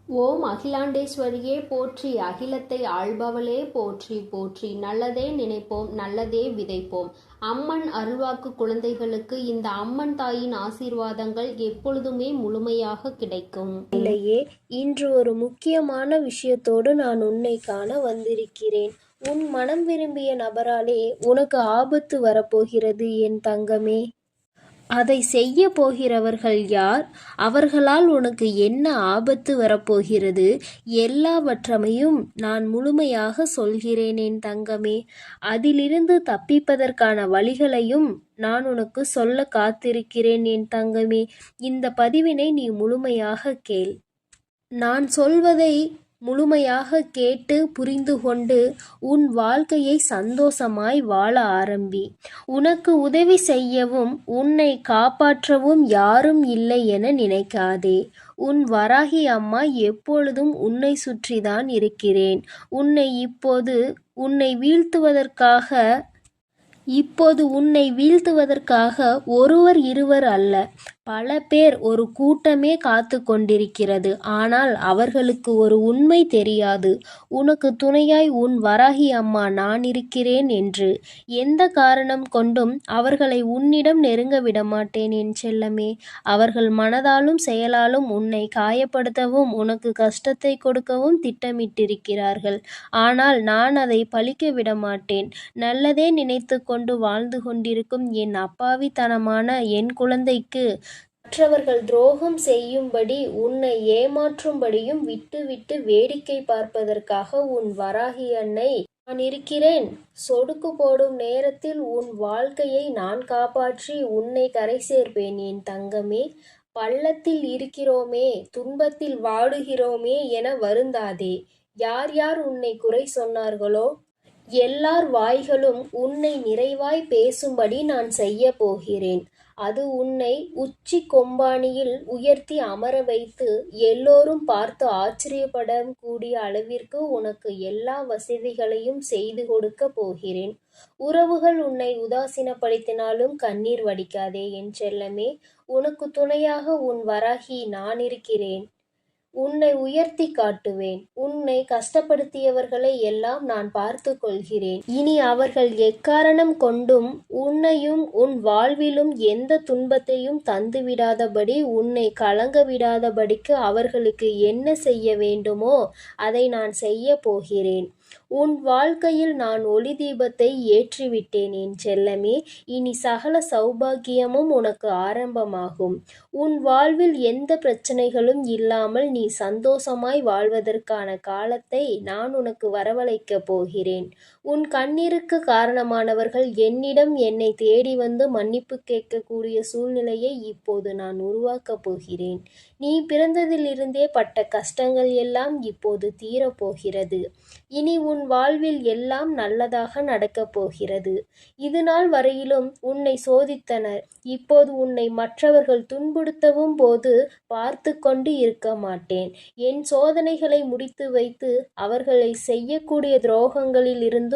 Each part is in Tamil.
ஓம் அகிலாண்டேஸ்வரியே போற்றி, அகிலத்தை ஆள்பவளே போற்றி போற்றி. நல்லதே நினைப்போம், நல்லதே விதைப்போம். அம்மன் அருள்வாக்கு குழந்தைகளுக்கு இந்த அம்மன் தாயின் ஆசீர்வாதங்கள் எப்பொழுதுமே முழுமையாக கிடைக்கும். இல்லையே, இன்று ஒரு முக்கியமான விஷயத்தோடு நான் உன்னை காண வந்திருக்கிறேன். உன் மனம் விரும்பிய நபராலே உனக்கு ஆபத்து வரப்போகிறது என் தங்கமே. அதை செய்ய போகிறவர்கள் யார்? அவர்களால் உனக்கு என்ன ஆபத்து வரப்போகிறது? எல்லாவற்றையும் நான் முழுமையாக சொல்கிறேன் என் தங்கமே. அதிலிருந்து தப்பிப்பதற்கான வழிகளையும் நான் உனக்கு சொல்ல காத்திருக்கிறேன் என் தங்கமே. இந்த பதிவினை நீ முழுமையாக கேள். நான் சொல்வதை முழுமையாக கேட்டு புரிந்து கொண்டு உன் வாழ்க்கையை சந்தோஷமாய் வாழ ஆரம்பி. உனக்கு உதவி செய்யவும் உன்னை காப்பாற்றவும் யாரும் இல்லை என நினைக்காதே. உன் வராகி அம்மா எப்பொழுதும் உன்னை சுற்றிதான் இருக்கிறேன். இப்போது உன்னை வீழ்த்துவதற்காக ஒருவர் இருவர் அல்ல, பல பேர், ஒரு கூட்டமே காத்து கொண்டிருக்கிறது. ஆனால் அவர்களுக்கு ஒரு உண்மை தெரியாது. உனக்கு துணையாய் உன் வராகி அம்மா நான் இருக்கிறேன் என்று. எந்த காரணம் கொண்டும் அவர்களை உன்னிடம் நெருங்க விடமாட்டேன் என் செல்லமே. அவர்கள் மனதாலும் செயலாலும் உன்னை காயப்படுத்தவும் உனக்கு கஷ்டத்தை கொடுக்கவும் திட்டமிட்டிருக்கிறார்கள். ஆனால் நான் அதை பழிக்க விடமாட்டேன். நல்லதே நினைத்து கொண்டு வாழ்ந்து கொண்டிருக்கும் என் அப்பாவித்தனமான என் குழந்தைக்கு மற்றவர்கள் துரோகம் செய்யும்படி உன்னை ஏமாற்றும்படியும் விட்டு வேடிக்கை பார்ப்பதற்காக உன் வராகி அன்னை நான் இருக்கிறேன். சொடுக்கு போடும் நேரத்தில் உன் வாழ்க்கையை நான் காப்பாற்றி உன்னை கரை சேர்ப்பேன் என் தங்கமே. பள்ளத்தில் இருக்கிறோமே, துன்பத்தில் வாடுகிறோமே என வருந்தாதே. யார் யார் உன்னை குறை சொன்னார்களோ எல்லார் வாய்களும் உன்னை நிறைவாய் பேசும்படி நான் செய்ய போகிறேன். அது உன்னை உச்சி கொம்பானியில் உயர்த்தி அமர வைத்து எல்லோரும் பார்த்து ஆச்சரியப்பட கூடிய அளவிற்கு உனக்கு எல்லா வசதிகளையும் செய்து கொடுக்க போகிறேன். உறவுகள் உன்னை உதாசீனப்படுத்தினாலும் கண்ணீர் வடிக்காதே என் செல்லமே. உனக்கு துணையாக உன் வராகி நான் இருக்கிறேன். உன்னை உயர்த்தி காட்டுவேன். உன்னை கஷ்டப்படுத்தியவர்களை எல்லாம் நான் பார்த்து கொள்கிறேன். இனி அவர்கள் எக்காரணம் கொண்டும் உன்னையும் உன் வாழ்விலும் எந்த துன்பத்தையும் தந்துவிடாதபடி, உன்னை கலங்க விடாதபடிக்கு அவர்களுக்கு என்ன செய்ய வேண்டுமோ அதை நான் செய்ய போகிறேன். உன் வாழ்க்கையில் நான் ஒளி தீபத்தை ஏற்றிவிட்டேன் என் செல்லமே. இனி சகல சௌபாகியமும் உனக்கு ஆரம்பமாகும். உன் வாழ்வில் எந்த பிரச்சனைகளும் இல்லாமல் நீ சந்தோஷமாய் வாழ்வதற்கான காலத்தை நான் உனக்கு வரவழைக்கப் போகிறேன். உன் கண்ணீருக்கு காரணமானவர்கள் என்னிடம் என்னை தேடி வந்து மன்னிப்பு கேட்கக்கூடிய சூழ்நிலையை இப்போது நான் உருவாக்கப் போகிறேன். நீ பிறந்ததிலிருந்தே பட்ட கஷ்டங்கள் எல்லாம் இப்போது தீரப்போகிறது. இனி உன் வாழ்வில் எல்லாம் நல்லதாக நடக்கப் போகிறது. இதுநாள் வரையிலும் உன்னை சோதித்தனர். இப்போது உன்னை மற்றவர்கள் துன்புறுத்தவும் போது பார்த்து கொண்டு இருக்க மாட்டேன். என் சோதனைகளை முடித்து வைத்து அவர்களை செய்யக்கூடிய துரோகங்களில் இருந்தும்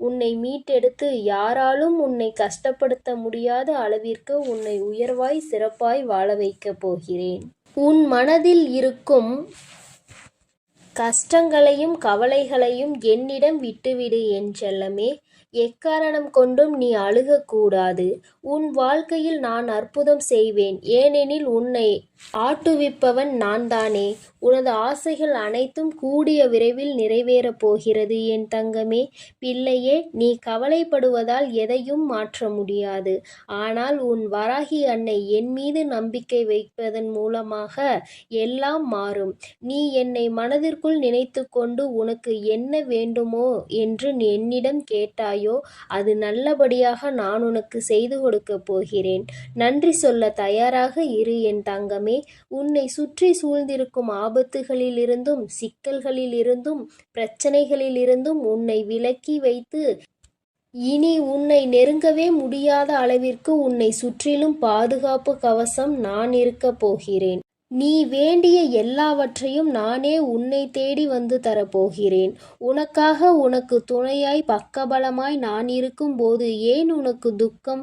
உன்னை மீட்டெடுத்து யாராலும் உன்னை கஷ்டப்படுத்த முடியாத அளவிற்கு உன்னை உயர்வாய் சிறப்பாய் வாழ வைக்கப் போகிறேன். உன் மனதில் இருக்கும் கஷ்டங்களையும் கவலைகளையும் என்னிடம் விட்டுவிடு என் செல்லமே. எக்காரணம் கொண்டும் நீ அழுகக்கூடாது. உன் வாழ்க்கையில் நான் அற்புதம் செய்வேன். ஏனெனில் உன்னை ஆட்டுவிப்பவன் நான் தானே. உனது ஆசைகள் அனைத்தும் கூடிய விரைவில் நிறைவேறப் போகிறது என் தங்கமே. பிள்ளையே, நீ கவலைப்படுவதால் எதையும் மாற்ற முடியாது. ஆனால் உன் வராகி அன்னை என் மீது நம்பிக்கை வைப்பதன் மூலமாக எல்லாம் மாறும். நீ என்னை மனதிற்குள் நினைத்து கொண்டு உனக்கு என்ன வேண்டுமோ என்று என்னிடம் கேட்டாயோ அது நல்லபடியாக நான் உனக்கு செய்து கொடுக்கப் போகிறேன். நன்றி சொல்ல தயாராக இரு என் தங்கமே. உன்னை சுற்றி சூழ்ந்திருக்கும் ஆபத்துகளிலிருந்தும் சிக்கல்களிலிருந்தும் பிரச்சனைகளிலிருந்தும் உன்னை விலக்கி வைத்து இனி உன்னை நெருங்கவே முடியாத அளவிற்கு உன்னை சுற்றிலும் பாதுகாப்பு கவசம் நான் இருக்கப் போகிறேன். நீ வேண்டிய எல்லாவற்றையும் நானே உன்னை தேடி வந்து தரப்போகிறேன். உனக்காக உனக்கு துணையாய் பக்கபலமாய் நான் இருக்கும்போது ஏன் உனக்கு துக்கம்?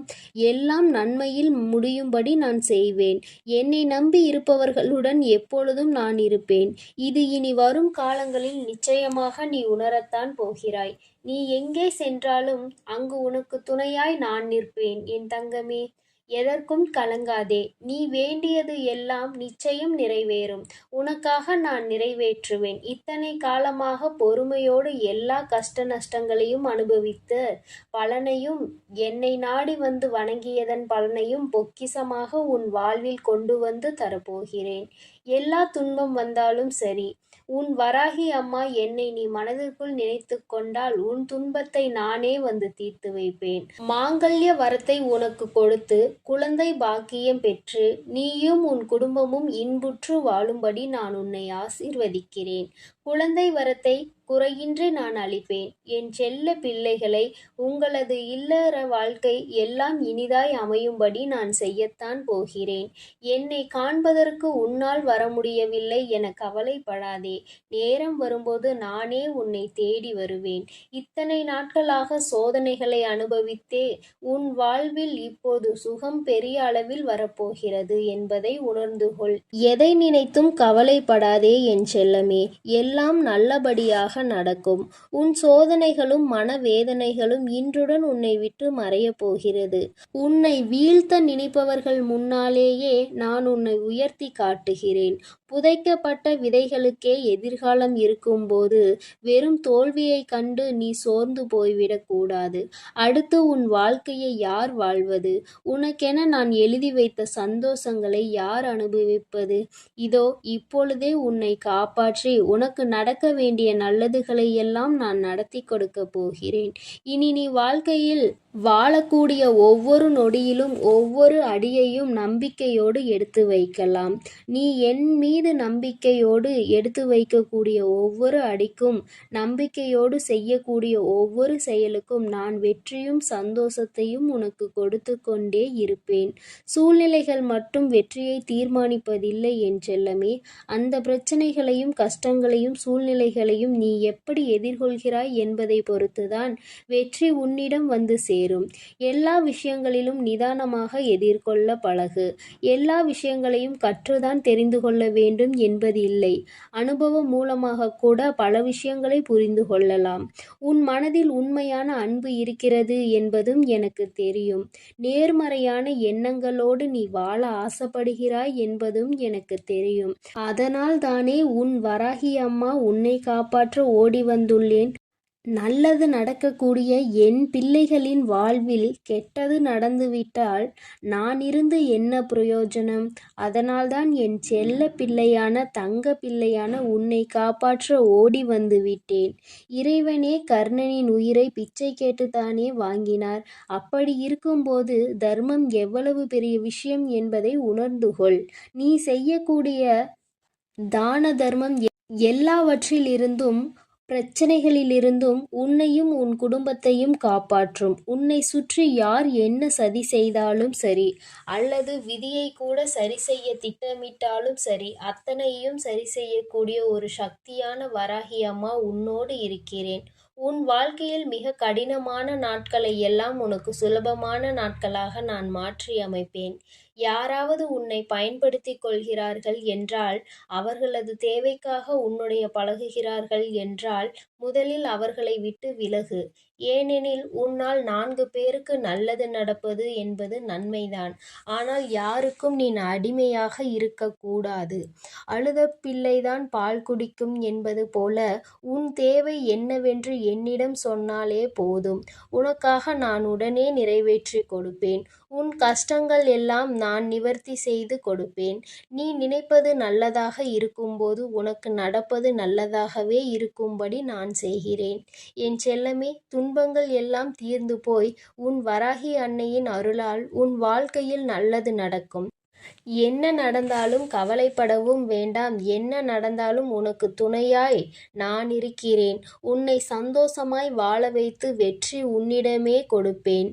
எல்லாம் நன்மையில் முடியும்படி நான் செய்வேன். என்னை நம்பி இருப்பவர்களுடன் எப்பொழுதும் நான் இருப்பேன். இது இனி வரும் காலங்களில் நிச்சயமாக நீ உணரத்தான் போகிறாய். நீ எங்கே சென்றாலும் அங்கு உனக்கு துணையாய் நான் நிற்பேன் என் தங்கமே. எதற்கும் கலங்காதே. நீ வேண்டியது எல்லாம் நிச்சயம் நிறைவேறும். உனக்காக நான் நிறைவேற்றுவேன். இத்தனை காலமாக பொறுமையோடு எல்லா கஷ்ட நஷ்டங்களையும் அனுபவித்த பலனையும், என்னை நாடி வந்து வணங்கியதன் பலனையும் பொக்கிஷமாக உன் வாழ்வில் கொண்டு வந்து தரப்போகிறேன். எல்லா துன்பம் வந்தாலும் சரி, உன் வராகி அம்மா என்னை நீ மனதிற்குள் நினைத்து கொண்டால் உன் துன்பத்தை நானே வந்து தீர்த்து வைப்பேன். மாங்கல்ய வரத்தை உனக்கு கொடுத்து குழந்தை பாக்கியம் பெற்று நீயும் உன் குடும்பமும் இன்புற்று வாழும்படி நான் உன்னை ஆசீர்வதிக்கிறேன். குழந்தை வரத்தை குறையின்றி நான் அளிப்பேன். என் செல்ல பிள்ளைகளை, உங்களது இல்லற வாழ்க்கை எல்லாம் இனிதாய் அமையும்படி நான் செய்யத்தான் போகிறேன். என்னை காண்பதற்கு உன்னால் வர முடியவில்லை என கவலைப்படாதே. நேரம் வரும்போது நானே உன்னை தேடி வருவேன். இத்தனை நாட்களாக சோதனைகளை அனுபவித்தே உன் வாழ்வில் இப்போது சுகம் பெரிய அளவில் வரப்போகிறது என்பதை உணர்ந்து கொள். எதை நினைத்தும் கவலைப்படாதே என் செல்லமே. எல்லாம் நல்லபடியாக நடக்கும். உன் சோதனைகளும் மனவேதனைகளும் இன்றுடன் உன்னை விட்டு மறையப் போகிறது. உன்னை வீழ்த்த நினைப்பவர்கள் முன்னாலேயே நான் உன்னை உயர்த்தி காட்டுகிறேன். புதைக்கப்பட்ட விதைகளுக்கே எதிர்காலம் இருக்கும்போது வெறும் தோல்வியை கண்டு நீ சோர்ந்து போய்விடக் கூடாது. அடுத்து உன் வாழ்க்கையை யார் வாழ்வது? உனக்கென நான் எழுதி வைத்த சந்தோஷங்களை யார் அனுபவிப்பது? இதோ இப்பொழுதே உன்னை காப்பாற்றி உனக்கு நடக்க வேண்டிய நல்லதுகளை எல்லாம் நான் நடத்தி கொடுக்க போகிறேன். இனி நீ வாழ்க்கையில் வாழக்கூடிய ஒவ்வொரு நொடியிலும் ஒவ்வொரு அடியையும் நம்பிக்கையோடு எடுத்து வைக்கலாம். நீ என் மீது நம்பிக்கையோடு எடுத்து வைக்கக்கூடிய ஒவ்வொரு அடிக்கும், நம்பிக்கையோடு செய்யக்கூடிய ஒவ்வொரு செயலுக்கும் நான் வெற்றியும் சந்தோஷத்தையும் உனக்கு கொடுத்து கொண்டே இருப்பேன். சூழ்நிலைகள் மட்டும் வெற்றியை தீர்மானிப்பதில்லை என் செல்லமே. அந்த பிரச்சனைகளையும் கஷ்டங்களையும் சூழ்நிலைகளையும் நீ எப்படி எதிர்கொள்கிறாய் என்பதை பொறுத்துதான் வெற்றி உன்னிடம் வந்து சேரும். எல்லா விஷயங்களிலும் நிதானமாக எதிர்கொள்ள பழகு. எல்லா விஷயங்களையும் கற்றுதான் தெரிந்து கொள்ள வேண்டும் என்பது இல்லை. அனுபவம் மூலமாக கூட பல விஷயங்களை புரிந்து கொள்ளலாம். உன் மனதில் உண்மையான அன்பு இருக்கிறது என்பதும் எனக்கு தெரியும். நேர்மறையான எண்ணங்களோடு நீ வாழ ஆசைப்படுகிறாய் என்பதும் எனக்கு தெரியும். அதனால் தானே உன் வராகி அம்மா உன்னை காப்பாற்ற ஓடி வந்துள்ளேன். நல்லது நடக்கக்கூடிய என் பிள்ளைகளின் வாழ்வில் கெட்டது நடந்துவிட்டால் நான் இருந்து என்ன பிரயோஜனம்? அதனால்தான் என் செல்ல பிள்ளையான தங்க பிள்ளையான உன்னை காப்பாற்ற ஓடி வந்து விட்டேன். இறைவனே கர்ணனின் உயிரை பிச்சை கேட்டுத்தானே வாங்கினார். அப்படி இருக்கும்போது தர்மம் எவ்வளவு பெரிய விஷயம் என்பதை உணர்ந்து கொள். நீ செய்யக்கூடிய தான தர்மம் எல்லாவற்றிலிருந்தும் பிரச்சனைகளிலிருந்தும் உன்னையும் உன் குடும்பத்தையும் காப்பாற்றும். உன்னை சுற்றி யார் என்ன சதி செய்தாலும் சரி, அல்லது விதியை கூட சரி செய்ய திட்டமிட்டாலும் சரி, அத்தனையும் சரி செய்யக்கூடிய ஒரு சக்தியான வராகி அம்மா உன்னோடு இருக்கிறேன். உன் வாழ்க்கையில் மிக கடினமான நாட்களை எல்லாம் உனக்கு சுலபமான நாட்களாக நான் மாற்றி அமைப்பேன். யாராவது உன்னை பயன்படுத்திக் கொள்கிறார்கள் என்றால், அவர்களது தேவைக்காக உன்னுடைய பழகுகிறார்கள் என்றால், முதலில் அவர்களை விட்டு விலகு. ஏனெனில் உன்னால் 4 பேருக்கு நல்லது நடப்பது என்பது நன்மைதான். ஆனால் யாருக்கும் நீ அடிமையாக இருக்கக்கூடாது. அழுத பிள்ளைதான் பால் குடிக்கும் என்பது போல உன் தேவை என்னவென்று என்னிடம் சொன்னாலே போதும். உனக்காக நான் உடனே நிறைவேற்றி கொடுப்பேன். உன் கஷ்டங்கள் எல்லாம் நான் நிவர்த்தி செய்து கொடுப்பேன். நீ நினைப்பது நல்லதாக இருக்கும்போது உனக்கு நடப்பது நல்லதாகவே இருக்கும்படி நான் செய்கிறேன். என் செல்லமே, துன்பங்கள் எல்லாம் தீர்ந்து போய் உன் வராகி அன்னையின் அருளால் உன் வாழ்க்கையில் நல்லது நடக்கும். என்ன நடந்தாலும் கவலைப்படவும் வேண்டாம். என்ன நடந்தாலும் உனக்கு துணையாய் நான் இருக்கிறேன். உன்னை சந்தோஷமாய் வாழ வைத்து வெற்றி உன்னிடமே கொடுப்பேன்.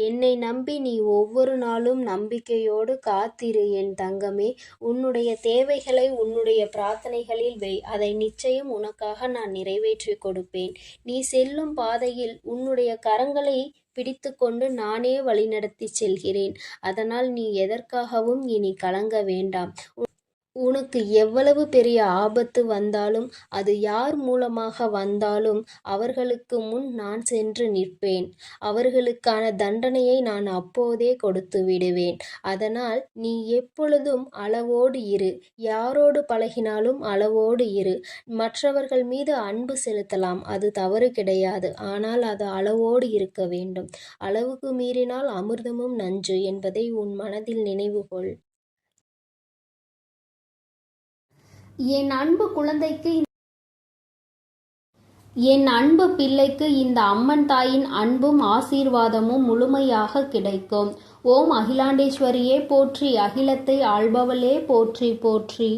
என்னை நம்பி நீ ஒவ்வொரு நாளும் நம்பிக்கையோடு காத்திரு என் தங்கமே. உன்னுடைய தேவைகளை உன்னுடைய பிரார்த்தனைகளில் வை. அதை நிச்சயம் உனக்காக நான் நிறைவேற்றி கொடுப்பேன். நீ செல்லும் பாதையில் உன்னுடைய கரங்களை பிடித்துக்கொண்டு நானே வழிநடத்தி செல்கிறேன். அதனால் நீ எதற்காகவும் இனி கலங்க வேண்டாம். உனக்கு எவ்வளவு பெரிய ஆபத்து வந்தாலும், அது யார் மூலமாக வந்தாலும் அவர்களுக்கு முன் நான் சென்று நிற்பேன். அவர்களுக்கான தண்டனையை நான் அப்போதே கொடுத்து விடுவேன். அதனால் நீ எப்பொழுதும் அளவோடு இரு. யாரோடு பழகினாலும் அளவோடு இரு. மற்றவர்கள் மீது அன்பு செலுத்தலாம், அது தவறு கிடையாது. ஆனால் அது அளவோடு இருக்க வேண்டும். அளவுக்கு மீறினால் அமிர்தமும் நஞ்சு என்பதை உன் மனதில் நினைவு கொள். என் அன்பு குழந்தைக்கு, என் அன்பு பிள்ளைக்கு இந்த அம்மன் தாயின் அன்பும் ஆசீர்வாதமும் முழுமையாக கிடைக்கும். ஓம் அகிலாண்டேஸ்வரியே போற்றி, அகிலத்தை ஆள்பவளே போற்றி போற்றி.